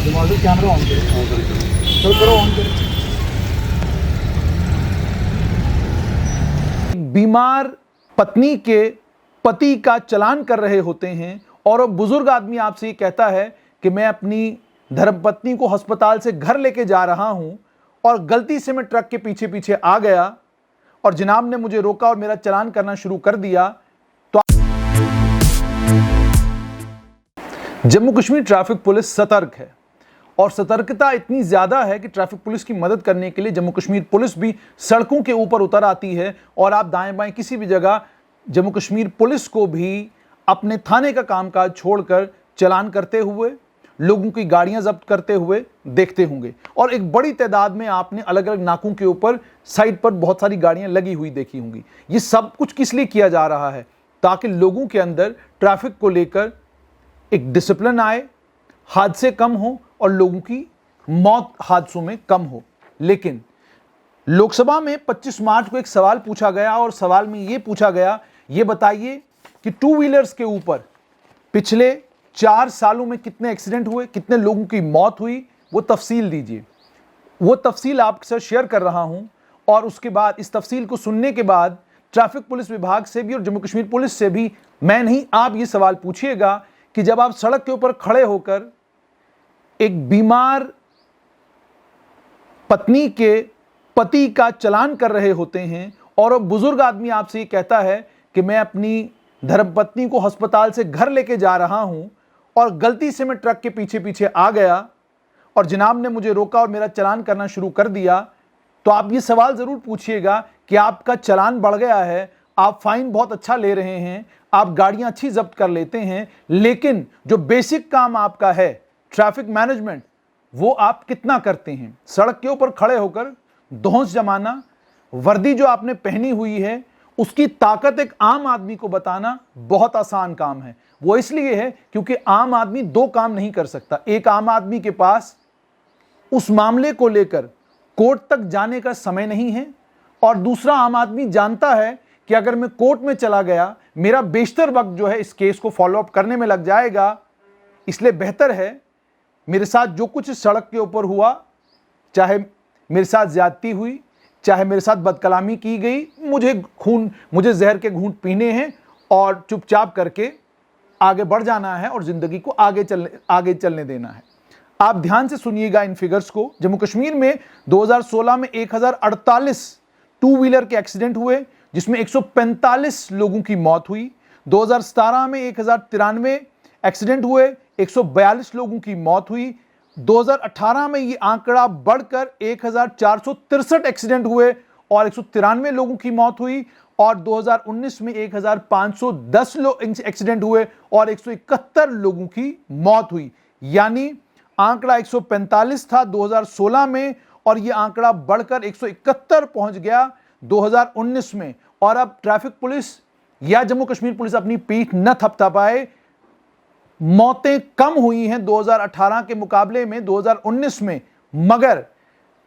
रिमॉर्डर camera on करो, चलो करो ऑन करो। बीमार पत्नी के पति का चालान कर रहे होते हैं और वो बुजुर्ग आदमी आपसे ये कहता है कि मैं अपनी धर्मपत्नी को अस्पताल से घर लेके जा रहा हूं और गलती से मैं ट्रक के पीछे पीछे आ गया और जनाब ने मुझे रोका और मेरा चालान करना शुरू कर दिया। तो जम्मू कश्मीर ट्रैफिक पुलिस सतर्क है और सतर्कता इतनी ज्यादा है कि ट्रैफिक पुलिस की मदद करने के लिए जम्मू कश्मीर पुलिस भी सड़कों के ऊपर उतर आती है और आप दाएं बाएं किसी भी जगह जम्मू कश्मीर पुलिस को भी अपने थाने का कामकाज छोड़कर चालान करते हुए, लोगों की गाड़ियां जब्त करते हुए देखते होंगे। और एक बड़ी तादाद में आपने अलग अलग नाकों के ऊपर साइड पर बहुत सारी गाड़ियां लगी हुई देखी होंगी। ये सब कुछ किस लिए किया जा रहा है? ताकि लोगों के अंदर ट्रैफिक को लेकर एक डिसिप्लिन आए, हादसे कम हो और लोगों की मौत हादसों में कम हो। लेकिन लोकसभा में 25 मार्च को एक सवाल पूछा गया और सवाल में यह पूछा गया, ये बताइए कि टू व्हीलर्स के ऊपर पिछले 4 सालों में कितने एक्सीडेंट हुए, कितने लोगों की मौत हुई, वो तफसील दीजिए। वो तफसील आपके साथ शेयर कर रहा हूं और उसके बाद इस तफसील को सुनने के बाद ट्रैफिक पुलिस विभाग से भी और जम्मू कश्मीर पुलिस से भी मैं नहीं, आप ये सवाल पूछिएगा कि जब आप सड़क के ऊपर खड़े होकर एक बीमार पत्नी के पति का चालान कर रहे होते हैं और वो बुजुर्ग आदमी आपसे ये कहता है कि मैं अपनी धर्मपत्नी को अस्पताल से घर लेके जा रहा हूं और गलती से मैं ट्रक के पीछे पीछे आ गया और जनाब ने मुझे रोका और मेरा चालान करना शुरू कर दिया। तो आप ये सवाल जरूर पूछिएगा कि आपका चालान बढ़ गया है, आप फाइन बहुत अच्छा ले रहे हैं, आप गाड़ियां अच्छी जब्त कर लेते हैं, लेकिन जो बेसिक काम आपका है ट्रैफिक मैनेजमेंट, वो आप कितना करते हैं? सड़क के ऊपर खड़े होकर धौंस जमाना, वर्दी जो आपने पहनी हुई है उसकी ताकत एक आम आदमी को बताना बहुत आसान काम है। वो इसलिए है क्योंकि आम आदमी 2 काम नहीं कर सकता। एक, आम आदमी के पास उस मामले को लेकर कोर्ट तक जाने का समय नहीं है और दूसरा, आम आदमी जानता है कि अगर मैं कोर्ट में चला गया मेरा बेशतर वक्त जो है इस केस को फॉलो अप करने में लग जाएगा। इसलिए बेहतर है मेरे साथ जो कुछ इस सड़क के ऊपर हुआ, चाहे मेरे साथ ज्यादती हुई, चाहे मेरे साथ बदकलामी की गई, मुझे जहर के घूंट पीने हैं और चुपचाप करके आगे बढ़ जाना है और जिंदगी को आगे चलने देना है। आप ध्यान से सुनिएगा इन फिगर्स को। जम्मू कश्मीर में 2016 में 1048 टू व्हीलर के एक्सीडेंट हुए जिसमें 145 लोगों की मौत हुई। 2017 में 1093 एक्सीडेंट हुए, 142 लोगों की मौत हुई। 2018 में ये आंकड़ा बढ़कर 1463 एक्सीडेंट हुए और 193 लोगों की मौत हुई और 2019 में 1510 एक्सीडेंट हुए और 171 लोगों की मौत हुई। यानी आंकड़ा 145 था 2016 में और यह आंकड़ा बढ़कर 171 पहुंच गया 2019 में। और अब ट्रैफिक पुलिस या जम्मू कश्मीर पुलिस अपनी पीठ न थपथपाए, मौतें कम हुई हैं 2018 के मुकाबले में 2019 में, मगर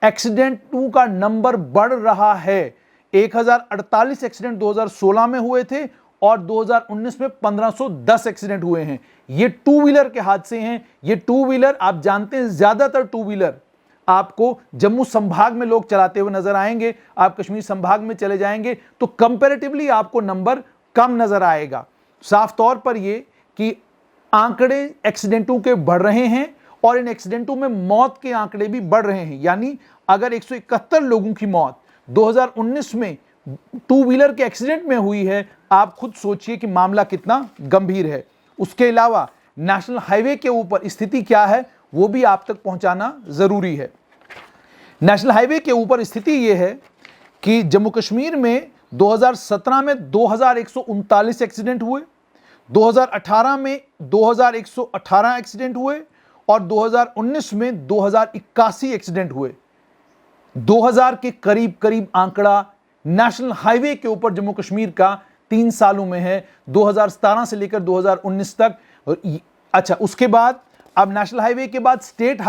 एक्सीडेंटों का नंबर बढ़ रहा है। 1048 एक्सीडेंट 2016 में हुए थे और 2019 में 1510 एक्सीडेंट हुए हैं। ये टू व्हीलर के हादसे हैं। ये टू व्हीलर, आप जानते हैं ज्यादातर टू व्हीलर आपको जम्मू संभाग में लोग चलाते हुए नजर आएंगे। आप कश्मीर संभाग में चले जाएंगे तो कंपैरेटिवली आपको नंबर कम नजर आएगा। साफ तौर पर यह कि आंकड़े एक्सीडेंटों के बढ़ रहे हैं और इन एक्सीडेंटों में मौत के आंकड़े भी बढ़ रहे हैं। यानी अगर 171 लोगों की मौत 2019 में टू व्हीलर के एक्सीडेंट में हुई है, आप खुद सोचिए कि मामला कितना गंभीर है। उसके अलावा नेशनल हाईवे के ऊपर स्थिति क्या है वो भी आप तक पहुंचाना जरूरी है। नेशनल हाईवे के ऊपर स्थिति यह है कि जम्मू कश्मीर में 2017 में 2139 एक्सीडेंट हुए, 2018 में 2118 एक्सीडेंट हुए और 2019 में 2081 एक्सीडेंट हुए। 2000 के करीब करीब आंकड़ा नेशनल हाईवे के ऊपर जम्मू कश्मीर का 3 सालों में है, 2017 से लेकर 2019 तक। अच्छा, उसके बाद अब नेशनल हाईवे के बाद स्टेट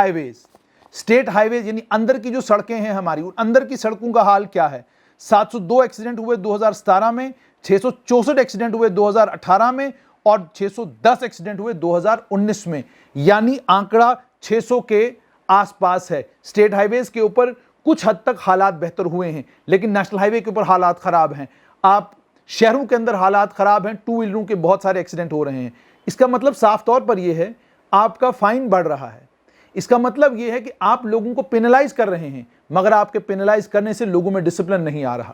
हाईवेज यानी अंदर की जो सड़कें हैं हमारी, उन अंदर की सड़कों का हाल क्या है? 702 एक्सीडेंट हुए 2017 में, 664 एक्सीडेंट हुए 2018 में और 610 एक्सीडेंट हुए 2019 में। यानी आंकड़ा 600 के आसपास है। स्टेट हाईवेज के ऊपर कुछ हद तक हालात बेहतर हुए हैं, लेकिन नेशनल हाईवे के ऊपर हालात खराब हैं। आप शहरों के अंदर हालात खराब हैं, टू व्हीलरों के बहुत सारे एक्सीडेंट हो रहे हैं। इसका मतलब साफ तौर पर यह है आपका फाइन बढ़ रहा है। इसका मतलब यह है कि आप लोगों को पेनलाइज कर रहे हैं, मगर आपके पेनलाइज करने से लोगों में डिसिप्लिन नहीं आ रहा।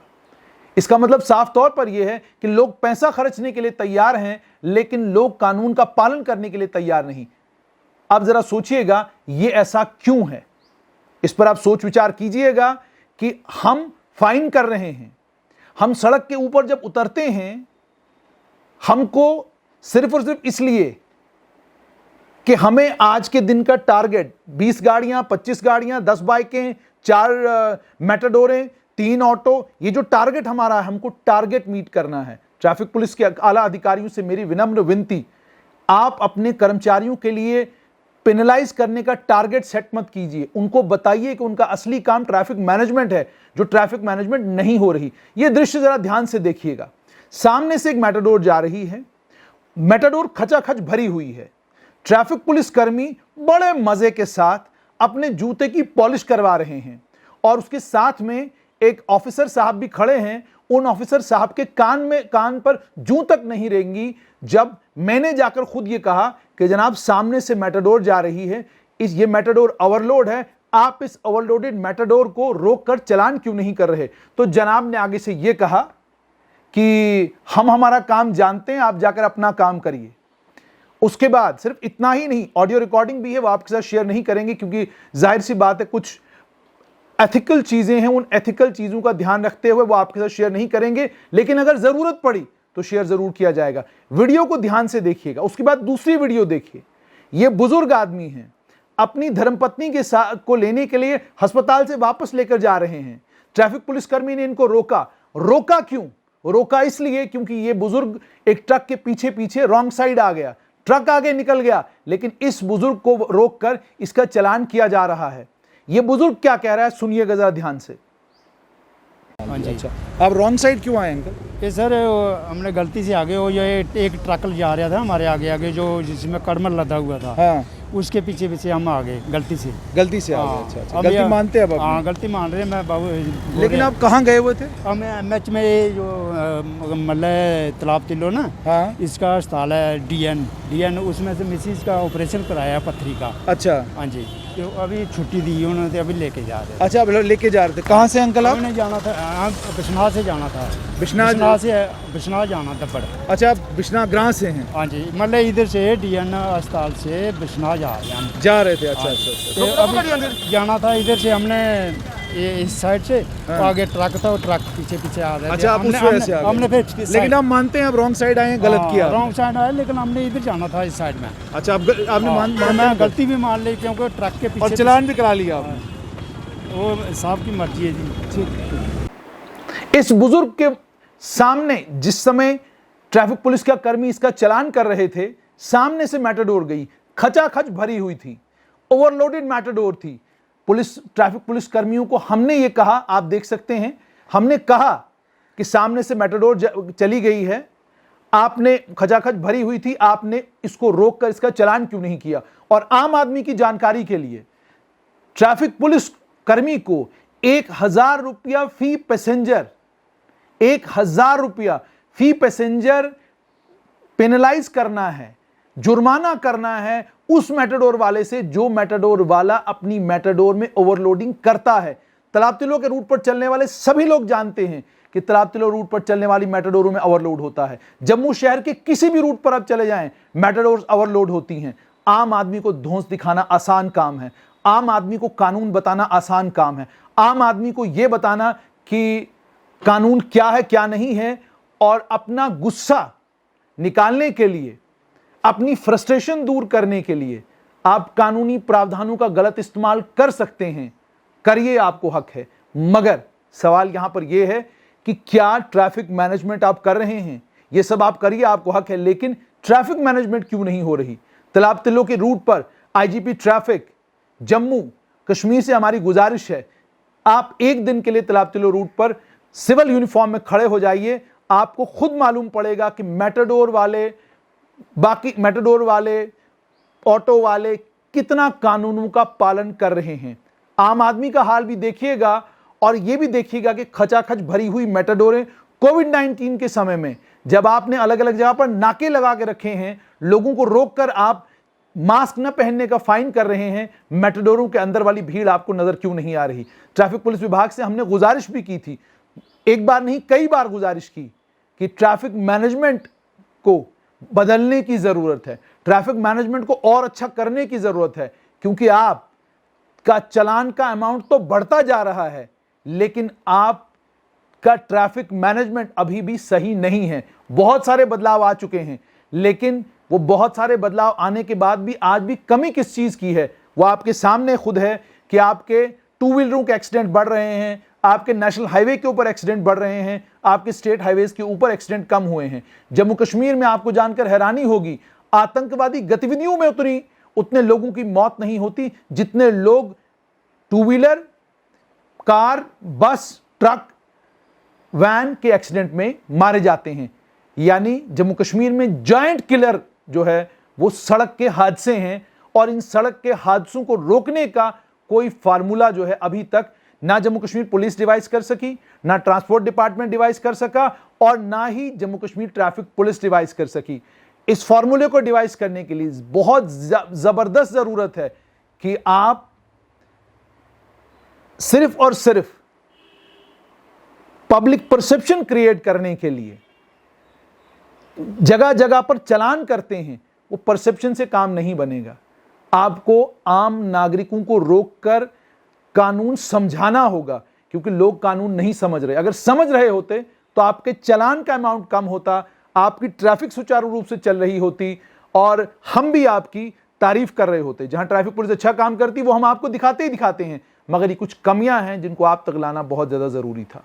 इसका मतलब साफ तौर पर यह है कि लोग पैसा खर्चने के लिए तैयार हैं, लेकिन लोग कानून का पालन करने के लिए तैयार नहीं। अब जरा सोचिएगा ये ऐसा क्यों है, इस पर आप सोच विचार कीजिएगा कि हम फाइन कर रहे हैं, हम सड़क के ऊपर जब उतरते हैं हमको सिर्फ और सिर्फ इसलिए कि हमें आज के दिन का टारगेट 20 गाड़ियां, 25 गाड़ियां, 10 बाइकें, 4 मेटाडोरें, 3 ऑटो, ये जो टारगेट हमारा है, हमको टारगेट मीट करना है। ट्रैफिक पुलिस के आला अधिकारियों से मेरी विनम्र विनती, आप अपने कर्मचारियों के लिए पेनलाइज करने का टारगेट सेट मत कीजिए। उनको बताइए कि उनका असली काम ट्रैफिक मैनेजमेंट है, जो ट्रैफिक मैनेजमेंट नहीं हो रही। यह दृश्य जरा ध्यान से देखिएगा। सामने से एक मेटाडोर जा रही है, मेटाडोर खचाखच भरी हुई है। ट्रैफिक पुलिस कर्मी बड़े मजे के साथ अपने जूते की पॉलिश करवा रहे हैं और उसके साथ में एक ऑफिसर साहब भी खड़े हैं। उन ऑफिसर साहब के कान पर जूं तक नहीं रहेंगी जब मैंने जाकर खुद ये कहा कि जनाब सामने से मेटाडोर जा रही है, ये मेटाडोर ओवरलोड है, आप इस ओवरलोडेड मेटाडोर को रोककर चालान क्यों नहीं कर रहे। तो जनाब ने आगे से ये कहा कि हम हमारा काम जानते हैं, आप जाकर अपना काम करिए। उसके बाद सिर्फ इतना ही नहीं, ऑडियो रिकॉर्डिंग भी है, वो आपके साथ शेयर नहीं करेंगे क्योंकि जाहिर सी बात है कुछ एथिकल चीजें हैं, उन एथिकल चीजों का ध्यान रखते हुए वो आपके साथ शेयर नहीं करेंगे, लेकिन अगर जरूरत पड़ी तो शेयर जरूर किया जाएगा। वीडियो को ध्यान से देखिएगा। उसके बाद दूसरी वीडियो देखिए। ये बुजुर्ग आदमी हैं, अपनी धर्मपत्नी के साथ को लेने के लिए अस्पताल से वापस लेकर जा रहे हैं। ट्रैफिक पुलिसकर्मी ने इनको रोका क्यों? रोका इसलिए क्योंकि ये बुजुर्ग एक ट्रक के पीछे पीछे रॉन्ग साइड आ गया, ट्रक आगे निकल गया, लेकिन इस बुजुर्ग को रोककर इसका चालान किया जा रहा है। ये बुजुर्ग क्या कह रहा है सुनिएगा जरा ध्यान से। हाँ जी। अच्छा, आप रॉन्ग साइड क्यों आए अंकल? ये सर हमने गलती से आगे, वो ये एक ट्रक जा रहा था हमारे आगे जो जिसमें कड़मल लदा हुआ था, हाँ, उसके पीछे पीछे हम आ गए गलती से आ गए। अच्छा अच्छा, गलती मानते हैं अब? हाँ, गलती मान रहे हैं। मैं बाबू, लेकिन आप कहाँ गए हुए थे? हम एमएच में ये जो मतलब तालाब तिल्लो ना, हाँ, इसका अस्पताल है डीएन, उसमें से मिसिस का ऑपरेशन कराया पथरी का। अच्छा, हाँ जी, तो अभी छुट्टी दी उन्होंने, तो अभी लेके जा रहे हैं। अच्छा, आप लेके जा रहे थे? कहाँ से अंकल आप? हमने जाना था, बिश्नाह से जाना था। बिश्नाह जाना था बड़ा। अच्छा, आप बिश्नाह ग्रां से हैं? हाँ जी, मतलब इधर से डीएन अस्पताल से बिश्नाह जा रहे थे। अच्छा अच्छा, तो अभी जाना था इधर से, हमने ये इस साइड से, तो आगे ट्रक था, वो ट्रक पीछे पीछे आ रहे थे। अच्छा, आप उस वजह से आ गए। हमने फिर, लेकिन आप मानते हैं आप रॉन्ग साइड आए हैं, गलत किया? रॉन्ग साइड आए, लेकिन हमने इधर जाना था इस साइड में। अच्छा, आपने मैं गलती भी मान ली क्योंकि ट्रक के पीछे, और चालान भी करा लिया आपने? वो साहब की मर्जी है जी। ठीक। इस बुजुर्ग के सामने जिस समय ट्रैफिक पुलिस का कर्मी इसका चालान कर रहे थे, सामने से मेटाडोर गई, खचाखच भरी हुई थी, ओवरलोडेड मेटाडोर थी। ट्रैफिक पुलिस कर्मियों को हमने ये कहा, आप देख सकते हैं, हमने कहा कि सामने से मेटाडोर चली गई है, आपने खचाखच भरी हुई थी, आपने इसको रोककर इसका चालान क्यों नहीं किया? और आम आदमी की जानकारी के लिए, ट्रैफिक पुलिस कर्मी को 1000 रुपया फी पैसेंजर, 1000 रुपया फी पैसेंजर पेनलाइज करना है, जुर्माना करना है उस मेटाडोर वाले से जो मेटाडोर वाला अपनी मेटाडोर में ओवरलोडिंग करता है। तालाब तिल्लो के रूट पर चलने वाले सभी लोग जानते हैं कि तालाब तिल्लो रूट पर चलने वाली मेटाडोरों में ओवरलोड होता है। जम्मू शहर के किसी भी रूट पर आप चले जाएं, मेटाडोर्स ओवरलोड होती हैं। आम आदमी को धौंस दिखाना आसान काम है, आम आदमी को कानून बताना आसान काम है, आम आदमी को यह बताना कि कानून क्या है क्या नहीं है, और अपना गुस्सा निकालने के लिए, अपनी फ्रस्ट्रेशन दूर करने के लिए आप कानूनी प्रावधानों का गलत इस्तेमाल कर सकते हैं, करिए, आपको हक है। मगर सवाल यहां पर यह है कि क्या ट्रैफिक मैनेजमेंट आप कर रहे हैं? यह सब आप करिए, आपको हक है, लेकिन ट्रैफिक मैनेजमेंट क्यों नहीं हो रही? तालाब तिल्लो के रूट पर आईजीपी ट्रैफिक जम्मू कश्मीर से हमारी गुजारिश है, आप एक दिन के लिए तालाब तिल्लो रूट पर सिविल यूनिफॉर्म में खड़े हो जाइए, आपको खुद मालूम पड़ेगा कि मेटाडोर वाले, बाकी मेटाडोर वाले, ऑटो वाले कितना कानूनों का पालन कर रहे हैं। आम आदमी का हाल भी देखिएगा और यह भी देखिएगा कि खचाखच भरी हुई मेटाडोरें कोविड-19 के समय में जब आपने अलग अलग जगह पर नाके लगा के रखे हैं, लोगों को रोककर आप मास्क न पहनने का फाइन कर रहे हैं, मेटाडोरों के अंदर वाली भीड़ आपको नजर क्यों नहीं आ रही? ट्रैफिक पुलिस विभाग से हमने गुजारिश भी की थी, एक बार नहीं कई बार गुजारिश की कि ट्रैफिक मैनेजमेंट को बदलने की जरूरत है, ट्रैफिक मैनेजमेंट को और अच्छा करने की जरूरत है, क्योंकि आप का चालान का अमाउंट तो बढ़ता जा रहा है लेकिन आप का ट्रैफिक मैनेजमेंट अभी भी सही नहीं है। बहुत सारे बदलाव आ चुके हैं लेकिन वो बहुत सारे बदलाव आने के बाद भी आज भी कमी किस चीज की है वो आपके सामने खुद है कि आपके टू व्हीलरों के एक्सीडेंट बढ़ रहे हैं, आपके नेशनल हाईवे के ऊपर एक्सीडेंट बढ़ रहे हैं, आपके स्टेट हाईवेज के ऊपर एक्सीडेंट कम हुए हैं। जम्मू कश्मीर में आपको जानकर हैरानी होगी, आतंकवादी गतिविधियों में उतने लोगों की मौत नहीं होती जितने लोग टू व्हीलर, कार, बस, ट्रक, वैन के एक्सीडेंट में मारे जाते हैं। यानी जम्मू कश्मीर में जॉइंट किलर जो है वो सड़क के हादसे हैं और इन सड़क के हादसों को रोकने का कोई फार्मूला जो है अभी तक ना जम्मू कश्मीर पुलिस डिवाइस कर सकी, ना ट्रांसपोर्ट डिपार्टमेंट डिवाइस कर सका और ना ही Jammu Kashmir traffic police device कर सकी। इस फॉर्मूले को डिवाइस करने के लिए बहुत जबरदस्त जरूरत है कि आप सिर्फ और सिर्फ पब्लिक परसेप्शन क्रिएट करने के लिए जगह जगह पर चालान करते हैं, वो परसेप्शन से काम नहीं बनेगा। आपको आम नागरिकों को रोककर कानून समझाना होगा क्योंकि लोग कानून नहीं समझ रहे। अगर समझ रहे होते तो आपके चालान का अमाउंट कम होता, आपकी ट्रैफिक सुचारू रूप से चल रही होती और हम भी आपकी तारीफ कर रहे होते। जहां ट्रैफिक पुलिस अच्छा काम करती वो हम आपको दिखाते ही दिखाते हैं, मगर ये कुछ कमियां हैं जिनको आप तक लाना बहुत ज्यादा जरूरी था।